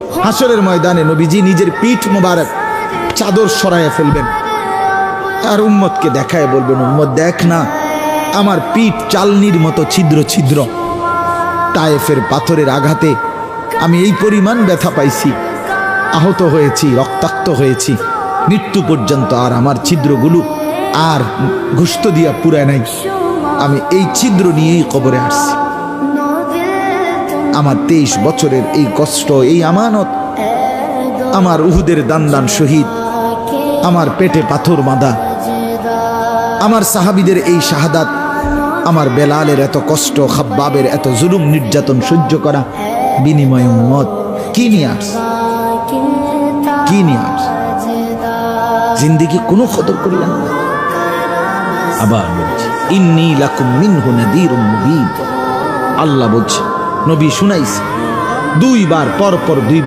হাসরের ময়দানে নবীজি নিজের পিঠ মোবারক চাদর সরাইয়া ফেলবেন আর উম্মতকে দেখায় বলবেন, উম্মত দেখ না, আমার পিঠ চালনির মতো ছিদ্র ছিদ্র। তায়েফের পাথরের আঘাতে আমি এই পরিমাণ ব্যথা পাইছি, আহত হয়েছি, রক্তাক্ত হয়েছি, মৃত্যু পর্যন্ত আর আমার ছিদ্রগুলো আর গোশত দিয়া পুরায় নাই। আমি এই ছিদ্র নিয়েই কবরে আসছি। আমার 23 বছরের এই কষ্ট, এই আমানত, আমার উহুদের দান শহীদ, আমার পেটে পাথর বাঁধা, আমার সাহাবীদের এই শাহাদাত, আমার বেলালের এত কষ্ট, খাব্বাবের এত জুলুম নির্যাতন সহ্য করা, বিনিময় উম্মত কি নিয়ে আস, কি নিয়ে আস? জিন্দেগি কোনো কদর করলেন না। আবার বলছি, ইন্নী লাকুম মিনহু নাযীরুম মুবিন। আল্লাহ বলছে, নবী শুনাইছে 2 বার, পর পর 2